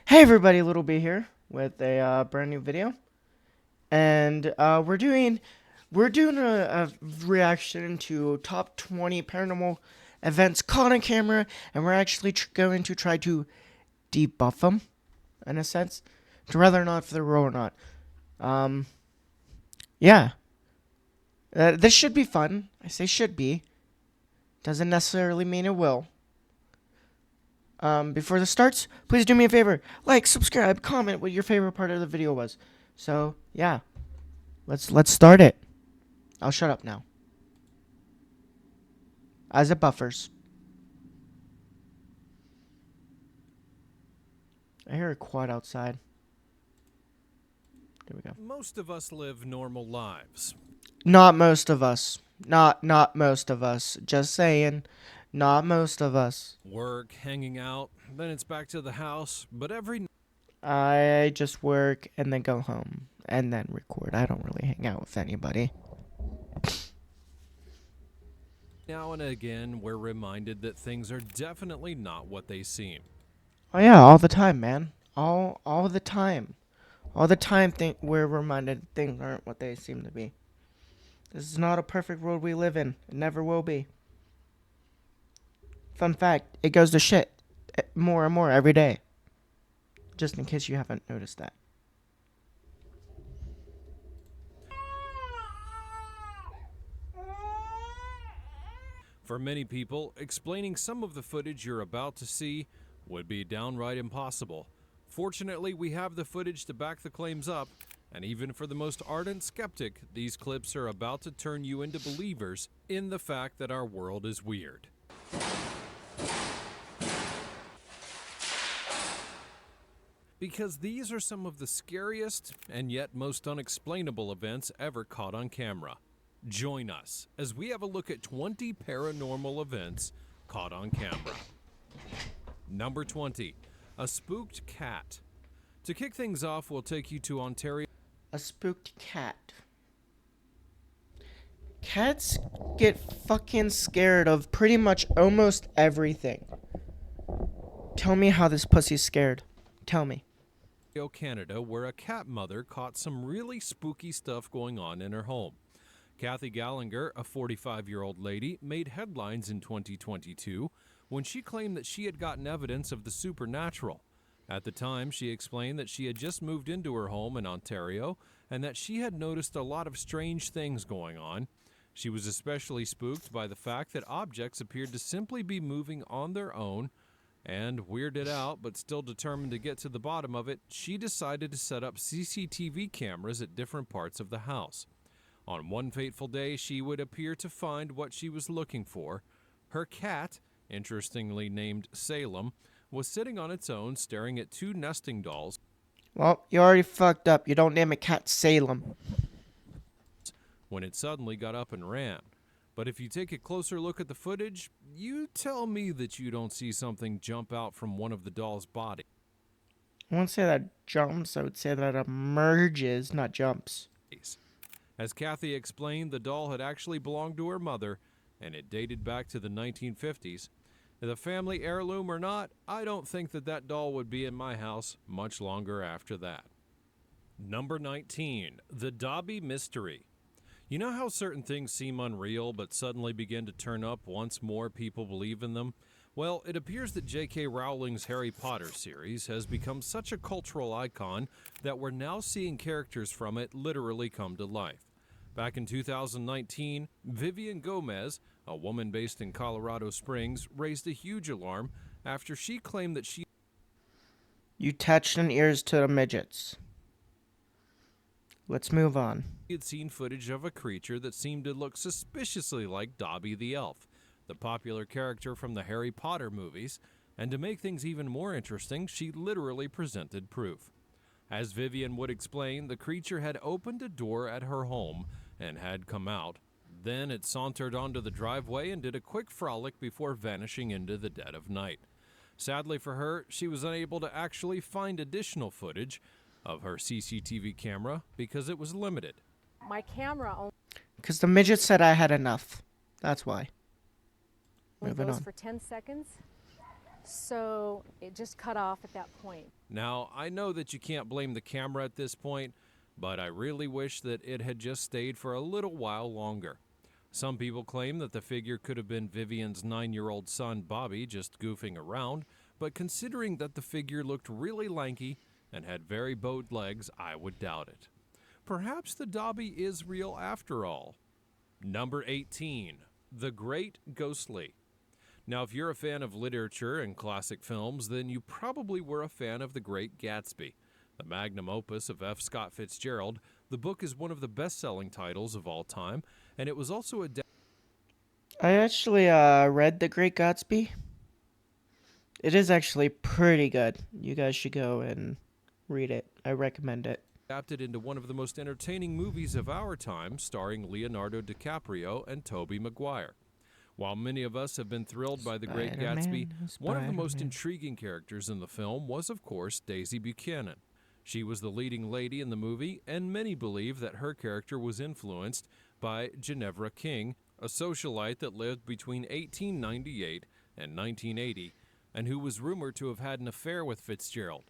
Hey everybody, Little B here with a brand new video, and we're doing a reaction to top 20 paranormal events caught on camera, and we're actually going to try to debuff them, in a sense, to whether or not if they're real or not. Um, yeah, this should be fun. I say should be. Doesn't necessarily mean it will. Before this starts, please do me a favor, like, subscribe, comment what your favorite part of the video was. So yeah. Let's start it. I'll shut up now. As it buffers. I hear a quad outside. There we go. Most of us live normal lives. Not most of us. Not most of us. Just saying. Not most of us. Work, hanging out, then it's back to the house, but every I just work and then go home and then record. I don't really hang out with anybody. now and again we're reminded that things are definitely not what they seem. Oh yeah, all the time, man. All the time. All the time we're reminded things aren't what they seem to be. This is not a perfect world we live in. It never will be. Fun fact, it goes to shit more and more every day. Just in case you haven't noticed that. For many people, explaining some of the footage you're about to see would be downright impossible. Fortunately, we have the footage to back the claims up, and even for the most ardent skeptic, these clips are about to turn you into believers in the fact that our world is weird. Because these are some of the scariest and yet most unexplainable events ever caught on camera. Join us as we have a look at 20 paranormal events caught on camera. Number 20, a spooked cat. To kick things off, we'll take you to Ontario. A spooked cat. Cats get fucking scared of pretty much almost everything. Tell me how this pussy's scared. Tell me. Canada, where a cat mother caught some really spooky stuff going on in her home. Kathy Gallinger, a 45-year-old lady, made headlines in 2022 when she claimed that she had gotten evidence of the supernatural. At the time, she explained that she had just moved into her home in Ontario and that she had noticed a lot of strange things going on. She was especially spooked by the fact that objects appeared to simply be moving on their own, and weirded out but still determined to get to the bottom of it, she decided to set up CCTV cameras at different parts of the house. On one fateful day, she would appear to find what she was looking for. Her cat, interestingly named Salem, was sitting on its own staring at two nesting dolls. Well, you already fucked up. You don't name a cat Salem. When it suddenly got up and ran. But if you take a closer look at the footage, you tell me that you don't see something jump out from one of the doll's bodies. I wouldn't say that jumps. I would say that emerges, not jumps. As Kathy explained, the doll had actually belonged to her mother, and it dated back to the 1950s. The family heirloom or not, I don't think that doll would be in my house much longer after that. Number 19, the Dobby Mystery. You know how certain things seem unreal but suddenly begin to turn up once more people believe in them? Well, it appears that J.K. Rowling's Harry Potter series has become such a cultural icon that we're now seeing characters from it literally come to life. Back in 2019, Vivian Gomez, a woman based in Colorado Springs, raised a huge alarm after she claimed that she You touched an ears to the midgets. Let's move on. had seen footage of a creature that seemed to look suspiciously like Dobby the Elf, the popular character from the Harry Potter movies, and to make things even more interesting, she literally presented proof. As Vivian would explain, the creature had opened a door at her home and had come out. Then it sauntered onto the driveway and did a quick frolic before vanishing into the dead of night. Sadly for her, she was unable to actually find additional footage of her CCTV camera because it was limited. My camera Because the midget said I had enough. That's why. only Moving goes on. for 10 seconds. so it just cut off at that point. Now, I know that you can't blame the camera at this point, but I really wish that it had just stayed for a little while longer. Some people claim that the figure could have been Vivian's 9-year-old son, Bobby, just goofing around, but considering that the figure looked really lanky and had very bowed legs, I would doubt it. Perhaps the Dobby is real after all. Number 18, The Great Ghostly. Now, if you're a fan of literature and classic films, then you probably were a fan of The Great Gatsby, the magnum opus of F. Scott Fitzgerald. The book is one of the best-selling titles of all time, and it was also a I actually read The Great Gatsby. It is actually pretty good. You guys should go and read it. I recommend it. adapted into one of the most entertaining movies of our time, starring Leonardo DiCaprio and Tobey Maguire. While many of us have been thrilled by The Great Gatsby, one of the most intriguing characters in the film was, of course, Daisy Buchanan. She was the leading lady in the movie, and many believe that her character was influenced by Ginevra King, a socialite that lived between 1898 and 1980, and who was rumored to have had an affair with Fitzgerald.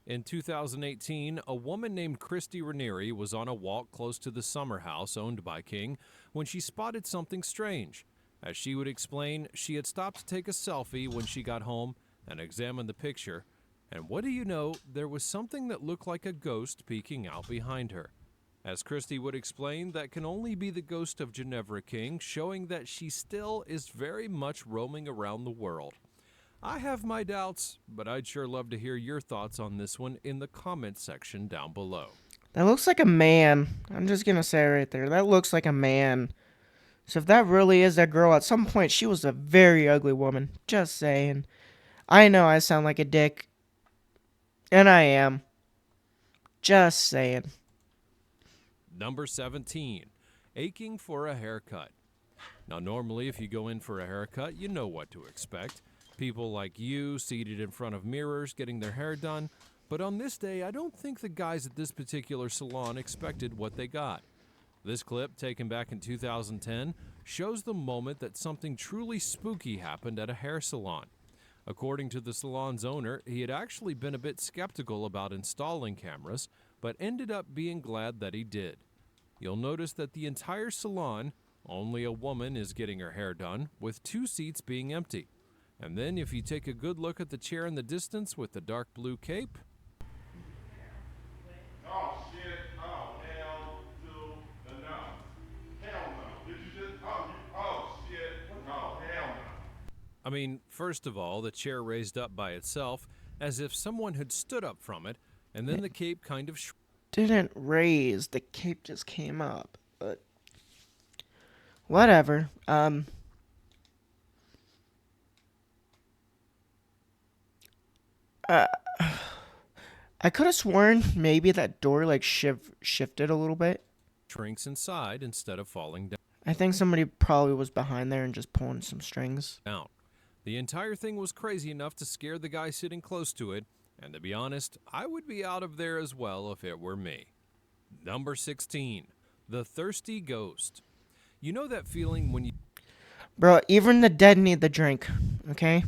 In 2018, a woman named Christy Ranieri was on a walk close to the summer house owned by King when she spotted something strange. As she would explain, she had stopped to take a selfie when she got home and examined the picture, and what do you know, there was something that looked like a ghost peeking out behind her. As Christy would explain, that can only be the ghost of Ginevra King, showing that she still is very much roaming around the world. I have my doubts, but I'd sure love to hear your thoughts on this one in the comments section down below. That looks like a man. I'm just gonna say right there. That looks like a man. So if that really is that girl, at some point she was a very ugly woman. Just saying. I know I sound like a dick. And I am. Just saying. Number 17, aching for a haircut. Now, normally if you go in for a haircut, you know what to expect. People like you seated in front of mirrors getting their hair done. But on this day, I don't think the guys at this particular salon expected what they got. This clip, taken back in 2010, shows the moment that something truly spooky happened at a hair salon. According to the salon's owner, he had actually been a bit skeptical about installing cameras, but ended up being glad that he did. You'll notice that the entire salon, only a woman is getting her hair done, with 2 seats being empty. And then if you take a good look at the chair in the distance with the dark blue cape, Oh shit! Oh hell to the no! Hell no! Did you just? Oh shit! Oh hell no! I mean, first of all, the chair raised up by itself, as if someone had stood up from it, and then the cape kind of Didn't raise. The cape just came up. But whatever. I could have sworn maybe that door like shifted a little bit. shrinks inside instead of falling I think somebody probably was behind there and just pulling some strings. down. The entire thing was crazy enough to scare the guy sitting close to it, and to be honest, I would be out of there as well if it were me. Number 16, The Thirsty Ghost. You know that feeling when Bro, even the dead need the drink, okay?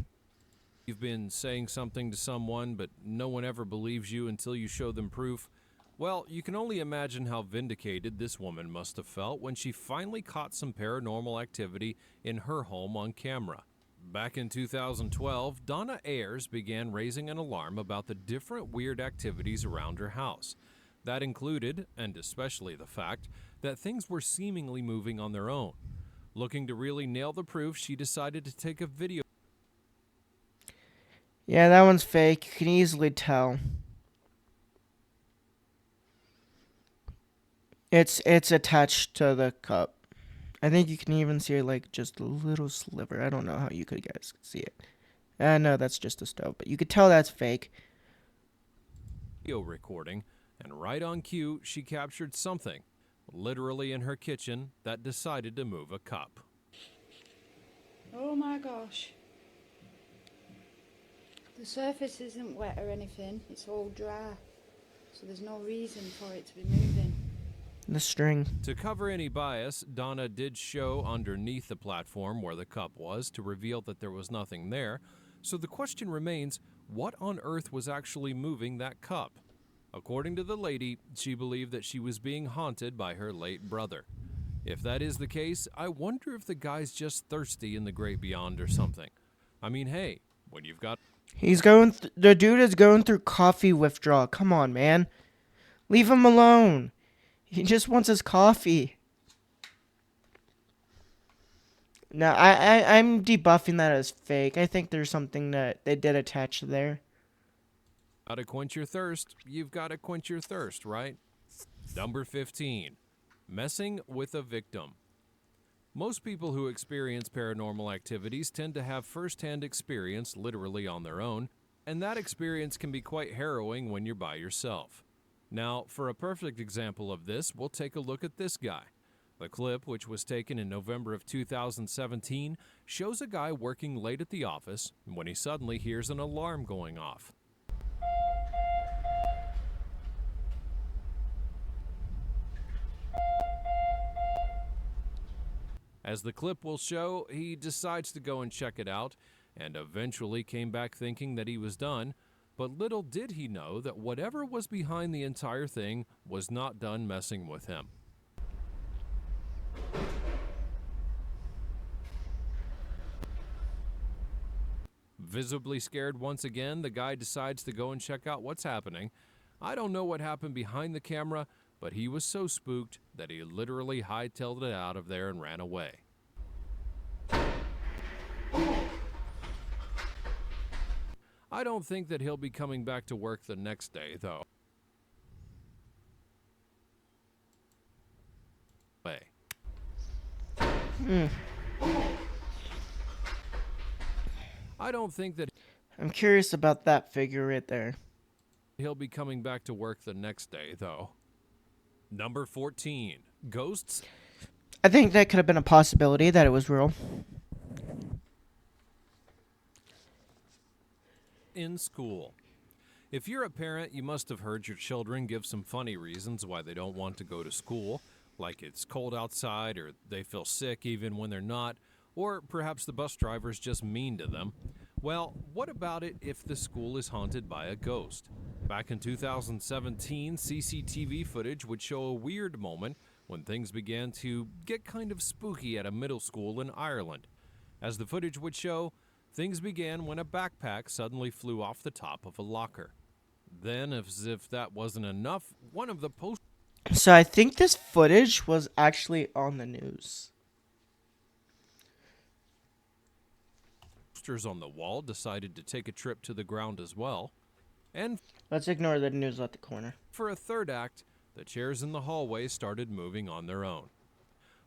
you've been saying something to someone, but no one ever believes you until you show them proof? Well, you can only imagine how vindicated this woman must have felt when she finally caught some paranormal activity in her home on camera. Back in 2012, Donna Ayers began raising an alarm about the different weird activities around her house. That included, and especially the fact, that things were seemingly moving on their own. Looking to really nail the proof, she decided to take a video. Yeah, that one's fake. You can easily tell. It's attached to the cup. I think you can even see like just a little sliver. I don't know how you could guys see it. No, that's just a stove, but you could tell that's fake. Recording, and right on cue, she captured something, literally in her kitchen, that decided to move a cup. Oh my gosh. The surface isn't wet or anything, it's all dry. So there's no reason for it to be moving. The string. To cover any bias, Donna did show underneath the platform where the cup was to reveal that there was nothing there. So the question remains, what on earth was actually moving that cup? According to the lady, she believed that she was being haunted by her late brother. If that is the case, I wonder if the guy's just thirsty in the great beyond or something. I mean, hey, when you've got... The dude is going through coffee withdrawal. Come on, man. Leave him alone. He just wants his coffee. No, I'm debuffing that as fake. I think there's something that they did attach there. Gotta quench your thirst, you've gotta quench your thirst, right? Number 15. Messing with a victim. Most people who experience paranormal activities tend to have first-hand experience literally on their own, and that experience can be quite harrowing when you're by yourself. Now, for a perfect example of this, we'll take a look at this guy. The clip, which was taken in November of 2017, shows a guy working late at the office when he suddenly hears an alarm going off. As the clip will show, he decides to go and check it out, and eventually came back thinking that he was done, but little did he know that whatever was behind the entire thing was not done messing with him. Visibly scared once again, the guy decides to go and check out what's happening. I don't know what happened behind the camera, but he was so spooked that he literally hightailed it out of there and ran away. I don't think that he'll be coming back to work the next day, though. I don't think that I'm curious about that figure right there. he'll be coming back to work the next day, though. Number 14. Ghosts I think that could have been a possibility that it was real. in school. If you're a parent, you must have heard your children give some funny reasons why they don't want to go to school, like it's cold outside, or they feel sick even when they're not, or perhaps the bus driver's just mean to them. Well, what about it if the school is haunted by a ghost? Back in 2017, CCTV footage would show a weird moment when things began to get kind of spooky at a middle school in Ireland. As the footage would show, things began when a backpack suddenly flew off the top of a locker. Then, as if that wasn't enough, one of the So I think this footage was actually on the news. posters on the wall decided to take a trip to the ground as well. And Let's ignore the news at the corner. for a third act, the chairs in the hallway started moving on their own.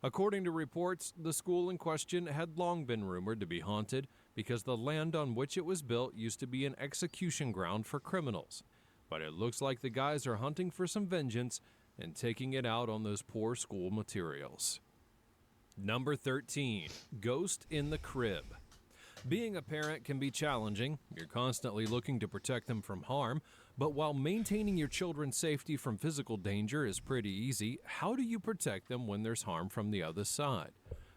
According to reports, the school in question had long been rumored to be haunted because the land on which it was built used to be an execution ground for criminals. But it looks like the guys are hunting for some vengeance and taking it out on those poor school materials. Number 13. Ghost in the crib. Being a parent can be challenging. You're constantly looking to protect them from harm, but while maintaining your children's safety from physical danger is pretty easy, how do you protect them when there's harm from the other side?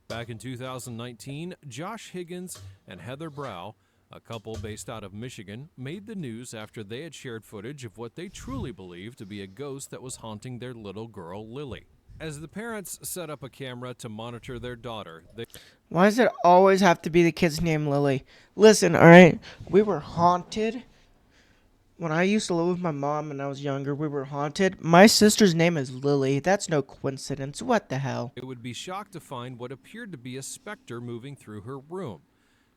Back in 2019, Josh Higgins and Heather Brow, a couple based out of Michigan, made the news after they had shared footage of what they truly believed to be a ghost that was haunting their little girl, Lily. As the parents set up a camera to monitor their daughter, they Why does it always have to be the kid's name Lily? Listen, alright, we were haunted. When I used to live with my mom when I was younger, we were haunted. My sister's name is Lily. That's no coincidence. What the hell? would be shocked to find what appeared to be a specter moving through her room.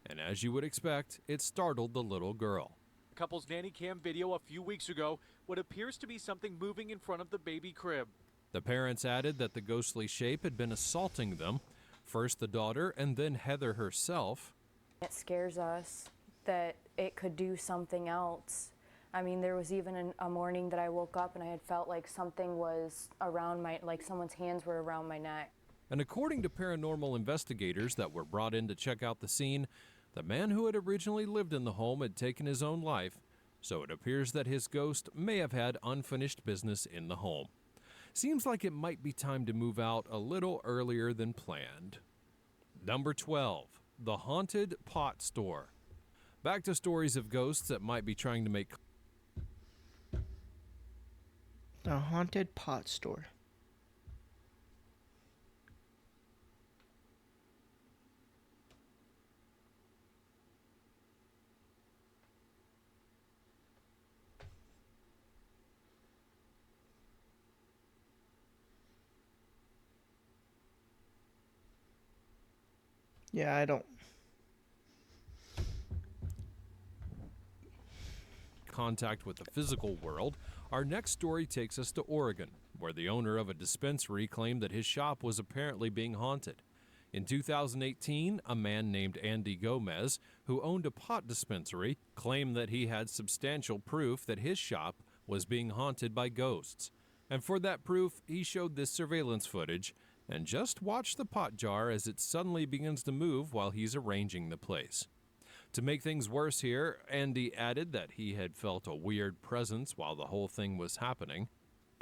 And as you would expect, it startled the little girl. Couple's nanny cam video a few weeks ago, what appears to be something moving in front of the baby crib. The parents added that the ghostly shape had been assaulting them, first the daughter and then Heather herself. It scares us that it could do something else. I mean, there was even a morning that I woke up and I had felt like something was around like someone's hands were around my neck. And according to paranormal investigators that were brought in to check out the scene, the man who had originally lived in the home had taken his own life, so it appears that his ghost may have had unfinished business in the home. Seems like it might be time to move out a little earlier than planned. Number 12. The Haunted Pot Store. Back to stories of ghosts that might be trying to make The haunted pot store. Yeah, I don't. contact with the physical world, our next story takes us to Oregon, where the owner of a dispensary claimed that his shop was apparently being haunted. In 2018, a man named Andy Gomez, who owned a pot dispensary, claimed that he had substantial proof that his shop was being haunted by ghosts. And for that proof, he showed this surveillance footage and just watch the pot jar as it suddenly begins to move while he's arranging the place. To make things worse here, Andy added that he had felt a weird presence while the whole thing was happening.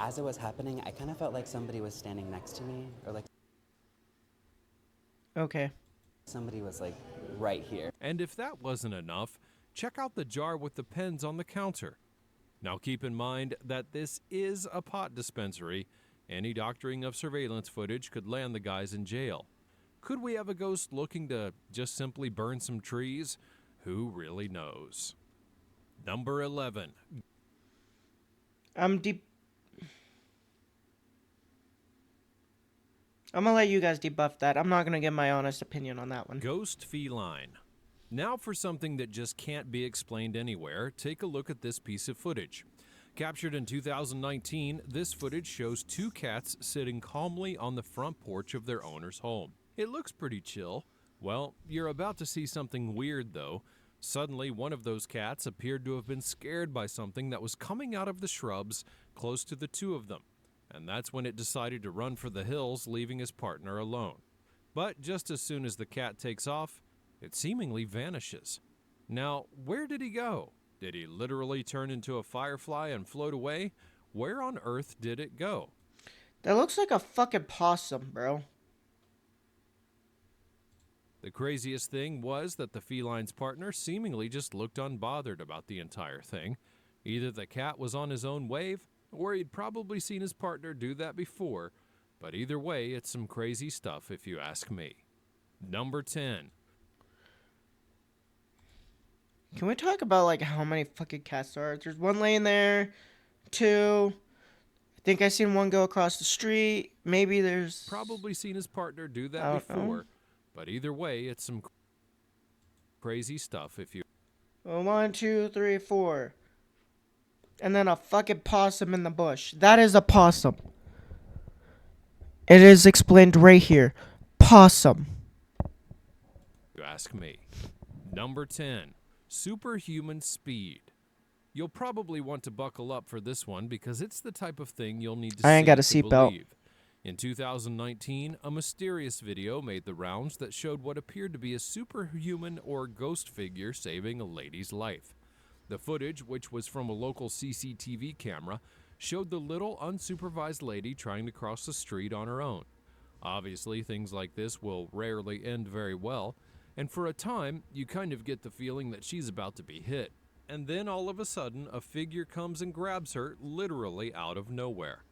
As it was happening, I kind of felt like somebody was standing next to me, or like Okay. somebody was like right here. And if that wasn't enough, check out the jar with the pens on the counter. Now keep in mind that this is a pot dispensary. Any doctoring of surveillance footage could land the guys in jail. Could we have a ghost looking to just simply burn some trees? Who really knows? Number 11. I'm gonna let you guys debuff that. I'm not gonna give my honest opinion on that one. Ghost feline. Now for something that just can't be explained anywhere, take a look at this piece of footage. Captured in 2019, this footage shows two cats sitting calmly on the front porch of their owner's home. It looks pretty chill. Well, you're about to see something weird though. Suddenly, one of those cats appeared to have been scared by something that was coming out of the shrubs close to the two of them. And that's when it decided to run for the hills, leaving his partner alone. But just as soon as the cat takes off, it seemingly vanishes. Now, where did he go? Did he literally turn into a firefly and float away? Where on earth did it go? That looks like a fucking possum, bro. The craziest thing was that the feline's partner seemingly just looked unbothered about the entire thing. Either the cat was on his own wave, or he'd probably seen his partner do that before, but either way, it's some crazy stuff if you ask me. Number 10. Can we talk about like how many fucking cats there are? There's one laying there, two. I think I seen one go across the street. Maybe there's Probably seen his partner do I that don't know. before, but either way, it's some crazy stuff if you... 1, 2, 3, 4. And then a fucking possum in the bush. That is a possum. It is explained right here. Possum. You ask me. Number 10. Superhuman speed. You'll probably want to buckle up for this one because it's the type of thing you'll need to I ain't see got a to seatbelt. believe. In 2019, a mysterious video made the rounds that showed what appeared to be a superhuman or ghost figure saving a lady's life. The footage, which was from a local CCTV camera, showed the little unsupervised lady trying to cross the street on her own. Obviously, things like this will rarely end very well, and for a time, you kind of get the feeling that she's about to be hit. And then all of a sudden, a figure comes and grabs her literally out of nowhere.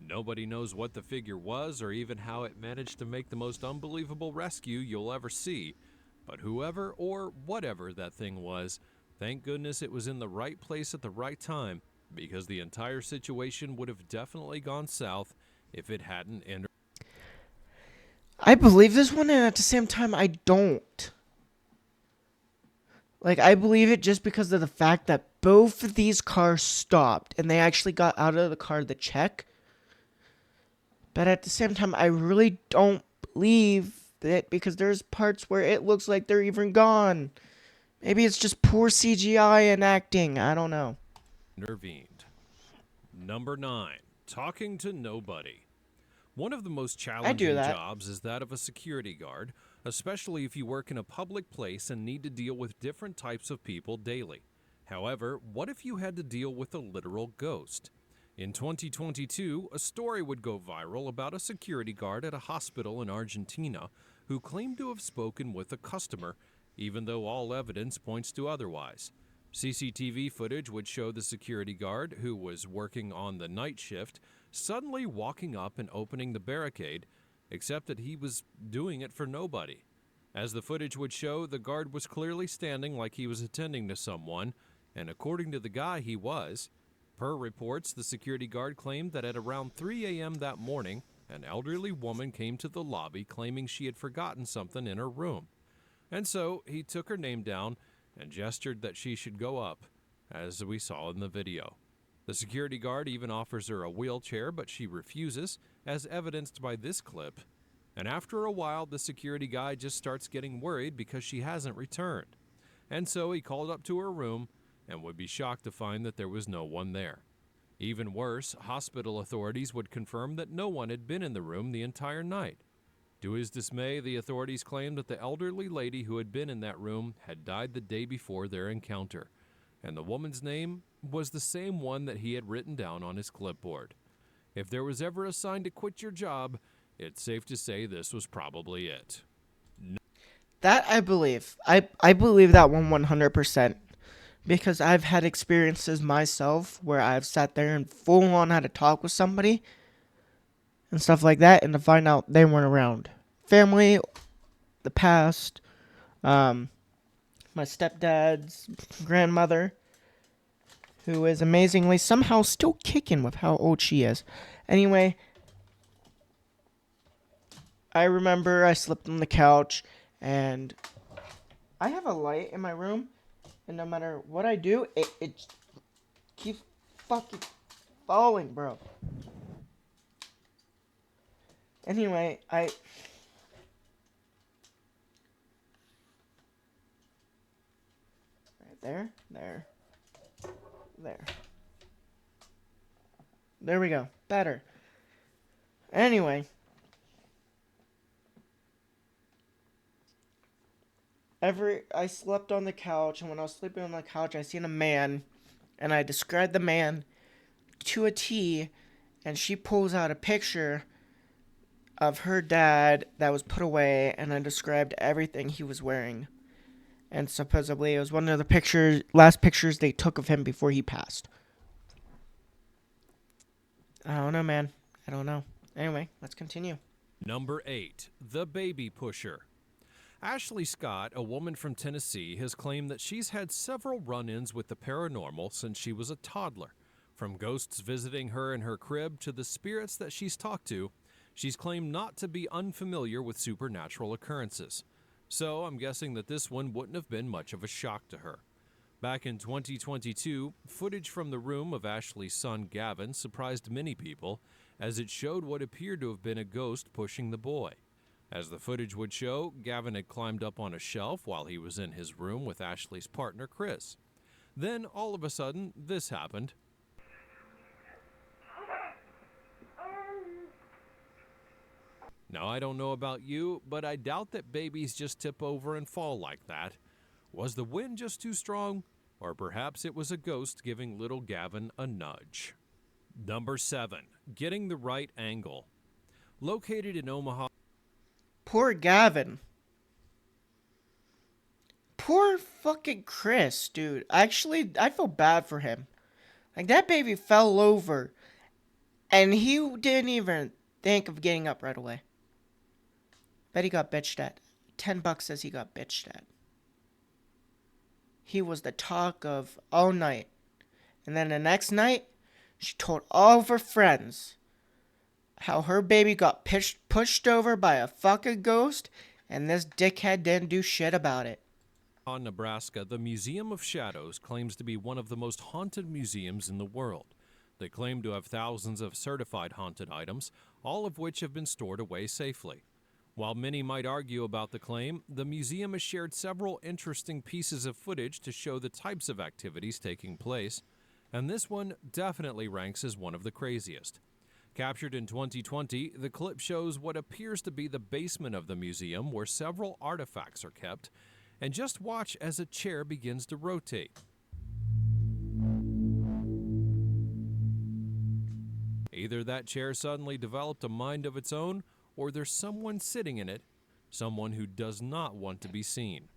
Nobody knows what the figure was or even how it managed to make the most unbelievable rescue you'll ever see. But whoever or whatever that thing was, thank goodness it was in the right place at the right time, because the entire situation would have definitely gone south if it hadn't entered. I believe this one, and at the same time, I don't. Like, I believe it just because of the fact that both of these cars stopped, and they actually got out of the car to check. But at the same time, I really don't believe it because there's parts where it looks like they're even gone. Maybe it's just poor CGI and acting. I don't know. Intervened. Number 9. Talking to nobody. One of the most challenging that. jobs is that of a security guard, especially if you work in a public place and need to deal with different types of people daily. However, what if you had to deal with a literal ghost? In 2022, a story would go viral about a security guard at a hospital in Argentina who claimed to have spoken with a customer even though all evidence points to otherwise. CCTV footage would show the security guard, who was working on the night shift, suddenly walking up and opening the barricade, except that he was doing it for nobody. As the footage would show, the guard was clearly standing like he was attending to someone, and according to the guy, he was. Per reports, the security guard claimed that at around 3 a.m. that morning, an elderly woman came to the lobby claiming she had forgotten something in her room. And so he took her name down and gestured that she should go up, as we saw in the video. The security guard even offers her a wheelchair, but she refuses, as evidenced by this clip. And after a while, the security guy just starts getting worried because she hasn't returned. And so he called up to her room and would be shocked to find that there was no one there. Even worse, hospital authorities would confirm that no one had been in the room the entire night. To his dismay, the authorities claimed that the elderly lady who had been in that room had died the day before their encounter, and the woman's name was the same one that he had written down on his clipboard. If there was ever a sign to quit your job, it's safe to say this was probably it. That I believe. I believe that one 100%. Because I've had experiences myself where I've sat there and full on had to talk with somebody and stuff like that, and to find out they weren't around. Family, the past, my stepdad's grandmother, who is amazingly somehow still kicking with how old she is. Anyway, I remember I slept on the couch, and I have a light in my room, and no matter what I do, it keeps fucking falling, bro. Anyway, right there. There we go. Better. Anyway. I slept on the couch, and when I was sleeping on the couch, I seen a man, and I described the man to a T, and she pulls out a picture of her dad that was put away, and I described everything he was wearing. And supposedly it was one of the last pictures they took of him before he passed. I don't know, man. I don't know. Anyway, let's continue. Number 8, the baby pusher. Ashley Scott, a woman from Tennessee, has claimed that she's had several run-ins with the paranormal since she was a toddler. From ghosts visiting her in her crib to the spirits that she's talked to, she's claimed not to be unfamiliar with supernatural occurrences. So I'm guessing that this one wouldn't have been much of a shock to her. Back in 2022, footage from the room of Ashley's son Gavin surprised many people, as it showed what appeared to have been a ghost pushing the boy. As the footage would show, Gavin had climbed up on a shelf while he was in his room with Ashley's partner, Chris. Then, all of a sudden, this happened. Now, I don't know about you, but I doubt that babies just tip over and fall like that. Was the wind just too strong? Or perhaps it was a ghost giving little Gavin a nudge. Number 7, getting the right angle. Located in Omaha. Poor Gavin. Poor fucking Chris, dude. Actually, I feel bad for him. Like, that baby fell over, and he didn't even think of getting up right away. Bet he got bitched at. $10 says he got bitched at. He was the talk of all night. And then the next night, she told all of her friends how her baby got pushed over by a fucking ghost, and this dickhead didn't do shit about it. In Nebraska, the Museum of Shadows claims to be one of the most haunted museums in the world. They claim to have thousands of certified haunted items, all of which have been stored away safely. While many might argue about the claim, the museum has shared several interesting pieces of footage to show the types of activities taking place, and this one definitely ranks as one of the craziest. Captured in 2020, the clip shows what appears to be the basement of the museum where several artifacts are kept, and just watch as a chair begins to rotate. Either that chair suddenly developed a mind of its own, or there's someone sitting in it, someone who does not want to be seen.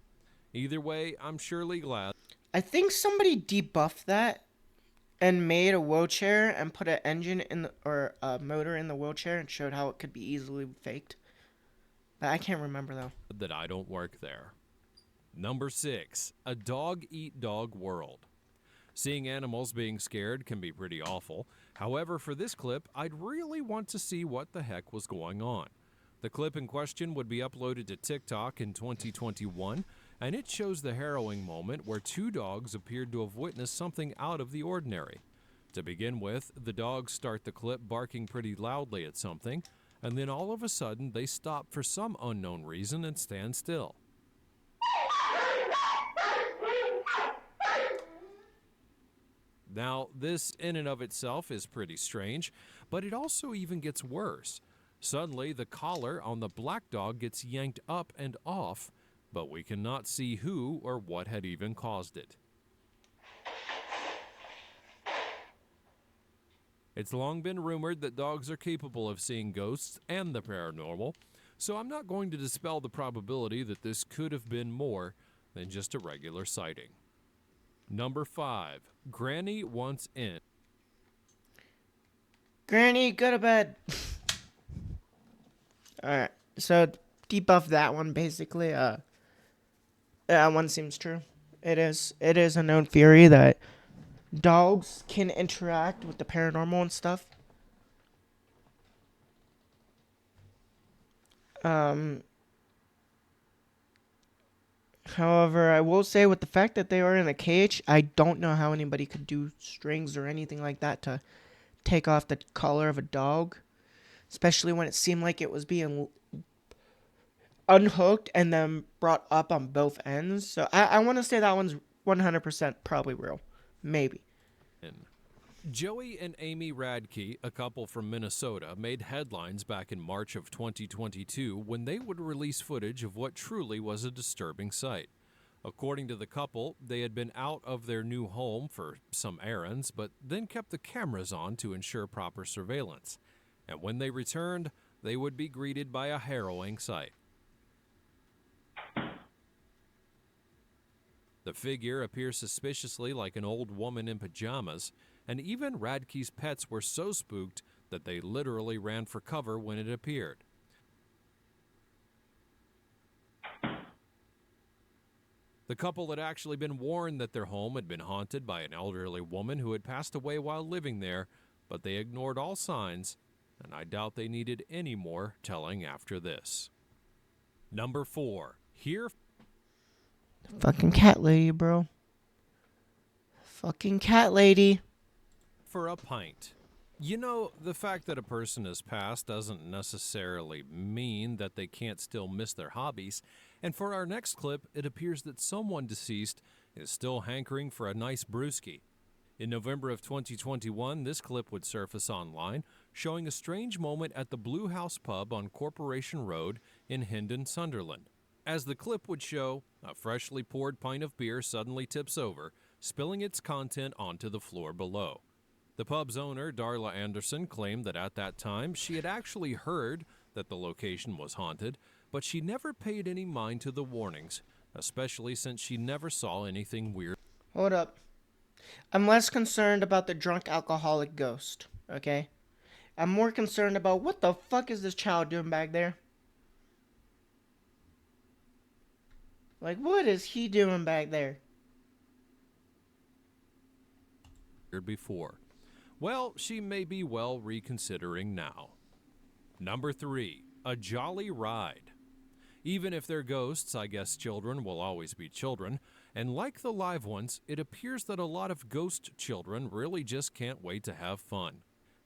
Either way, I'm surely glad I think somebody debuffed that and made a wheelchair and put an engine in the, or a motor in the wheelchair and showed how it could be easily faked. But I can't remember though. that I don't work there. Number 6, a dog-eat-dog world. Seeing animals being scared can be pretty awful. However, for this clip, I'd really want to see what the heck was going on. The clip in question would be uploaded to TikTok in 2021, and it shows the harrowing moment where 2 dogs appeared to have witnessed something out of the ordinary. To begin with, the dogs start the clip barking pretty loudly at something, and then all of a sudden they stop for some unknown reason and stand still. Now, this in and of itself is pretty strange, but it also even gets worse. Suddenly, the collar on the black dog gets yanked up and off, but we cannot see who or what had even caused it. It's long been rumored that dogs are capable of seeing ghosts and the paranormal, so I'm not going to dispel the probability that this could have been more than just a regular sighting. Number 5, Granny wants in. Granny, go to bed. Alright, so debuff that one basically. That one seems true. It is a known theory that dogs can interact with the paranormal and stuff. However, I will say with the fact that they are in a cage, I don't know how anybody could do strings or anything like that to take off the collar of a dog, especially when it seemed like it was being unhooked and then brought up on both ends. So I want to say that one's 100% probably real. Maybe. Joey and Amy Radke, a couple from Minnesota, made headlines back in March of 2022 when they would release footage of what truly was a disturbing sight. According to the couple, they had been out of their new home for some errands, but then kept the cameras on to ensure proper surveillance. And when they returned, they would be greeted by a harrowing sight. The figure appears suspiciously like an old woman in pajamas, and even Radke's pets were so spooked that they literally ran for cover when it appeared. The couple had actually been warned that their home had been haunted by an elderly woman who had passed away while living there, but they ignored all signs, and I doubt they needed any more telling after this. Number 4. Here. Fucking cat lady, bro. Fucking cat lady. For a pint. You know, the fact that a person has passed doesn't necessarily mean that they can't still miss their hobbies. And for our next clip, it appears that someone deceased is still hankering for a nice brewski. In November of 2021, this clip would surface online, showing a strange moment at the Blue House Pub on Corporation Road in Hendon, Sunderland. As the clip would show, a freshly poured pint of beer suddenly tips over, spilling its content onto the floor below. The pub's owner, Darla Anderson, claimed that at that time she had actually heard that the location was haunted, but she never paid any mind to the warnings, especially since she never saw anything weird. Hold up. I'm less concerned about the drunk alcoholic ghost, okay? I'm more concerned about what the fuck is this child doing back there? Like, what is he doing back there? Before. Well, she may be well reconsidering now. Number 3, a jolly ride. Even if they're ghosts, I guess children will always be children, and like the live ones, it appears that a lot of ghost children really just can't wait to have fun.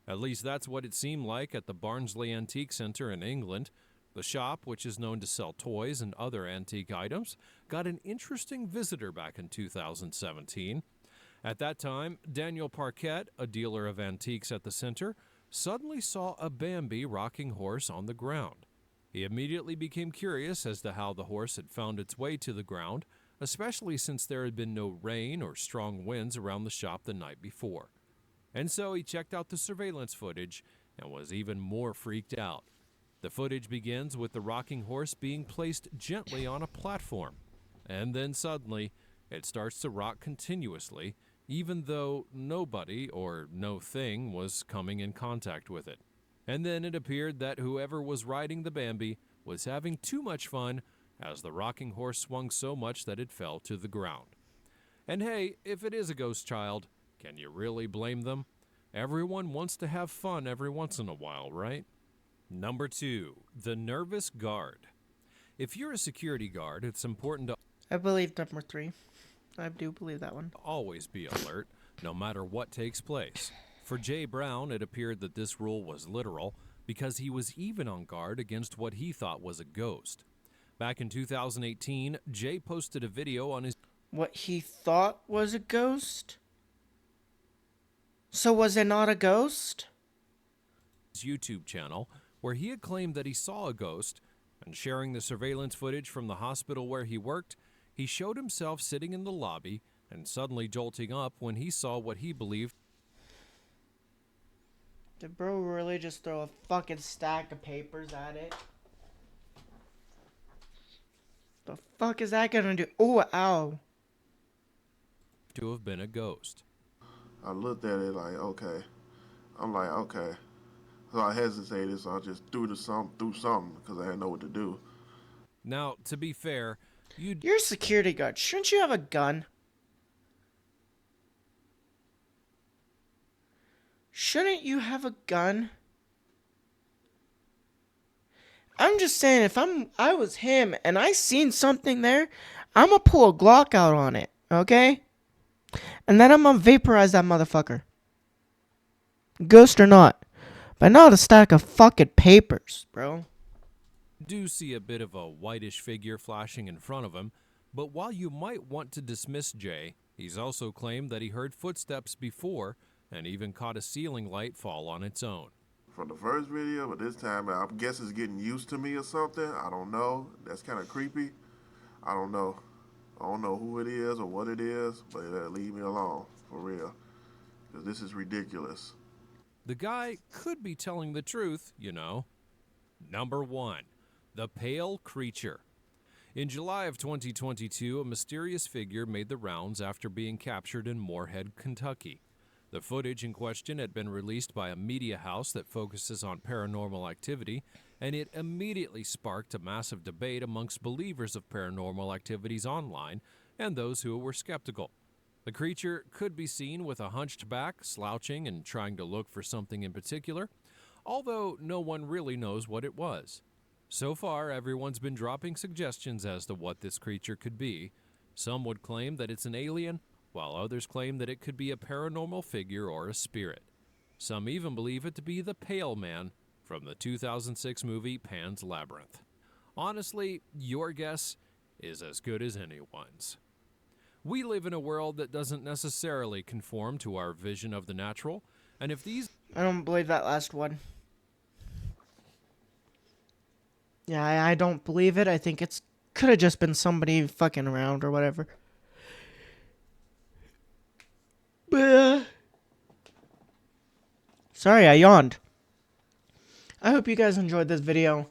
At least that's what it seemed like at the Barnsley Antique Centre in England. The shop, which is known to sell toys and other antique items, got an interesting visitor back in 2017. At that time, Daniel Parquet, a dealer of antiques at the center, suddenly saw a Bambi rocking horse on the ground. He immediately became curious as to how the horse had found its way to the ground, especially since there had been no rain or strong winds around the shop the night before. And so he checked out the surveillance footage and was even more freaked out. The footage begins with the rocking horse being placed gently on a platform, and then suddenly it starts to rock continuously, even though nobody or no thing was coming in contact with it. And then it appeared that whoever was riding the Bambi was having too much fun as the rocking horse swung so much that it fell to the ground. And hey, if it is a ghost child, can you really blame them? Everyone wants to have fun every once in a while, right? Number 2, the nervous guard. If you're a security guard, it's important to I believe number 3. I do believe that one. always be alert, no matter what takes place. For Jay Brown, it appeared that this rule was literal because he was even on guard against what he thought was a ghost. Back in 2018, Jay posted a video on his What he thought was a ghost? So was it not a ghost? YouTube channel where he had claimed that he saw a ghost, and sharing the surveillance footage from the hospital where he worked, he showed himself sitting in the lobby and suddenly jolting up when he saw what he believed Did bro really just throw a fucking stack of papers at it? The fuck is that gonna do? Oh, ow. to have been a ghost. I looked at it like, okay. I'm like, okay. So I hesitated, so I just threw something because I didn't know what to do. Now, to be fair, You're a security guard. Shouldn't you have a gun? Shouldn't you have a gun? I'm just saying, if I was him and I seen something there, I'm gonna pull a Glock out on it, okay? And then I'm gonna vaporize that motherfucker. Ghost or not. But not a stack of fucking papers, bro. do see a bit of a whitish figure flashing in front of him, but while you might want to dismiss Jay, he's also claimed that he heard footsteps before and even caught a ceiling light fall on its own. From the first video, but this time I guess it's getting used to me or something. I don't know. That's kind of creepy. I don't know. I don't know who it is or what it is, but leave me alone, for real. Because this is ridiculous. The guy could be telling the truth, you know. Number 1, the Pale Creature. In July of 2022, a mysterious figure made the rounds after being captured in Moorhead, Kentucky. The footage in question had been released by a media house that focuses on paranormal activity, and it immediately sparked a massive debate amongst believers of paranormal activities online and those who were skeptical. The creature could be seen with a hunched back, slouching and trying to look for something in particular, although no one really knows what it was. So far, everyone's been dropping suggestions as to what this creature could be. Some would claim that it's an alien, while others claim that it could be a paranormal figure or a spirit. Some even believe it to be the Pale Man from the 2006 movie Pan's Labyrinth. Honestly, your guess is as good as anyone's. We live in a world that doesn't necessarily conform to our vision of the natural, and if these I don't believe that last one. Yeah, I don't believe it. I think it's could have just been somebody fucking around or whatever. But, sorry, I yawned. I hope you guys enjoyed this video.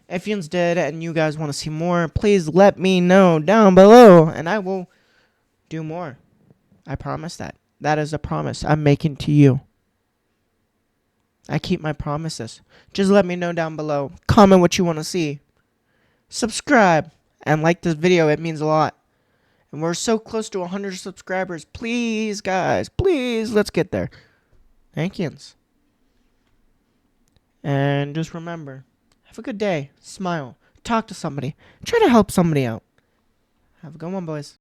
If you did and you guys want to see more, please let me know down below, and I will do more. I promise that. That is a promise I'm making to you. I keep my promises. Just let me know down below. Comment what you want to see. Subscribe and like this video. It means a lot. And we're so close to 100 subscribers. Please, guys. Please, let's get there. Thank yous. And just remember, have a good day. Smile. Talk to somebody. Try to help somebody out. Have a good one, boys.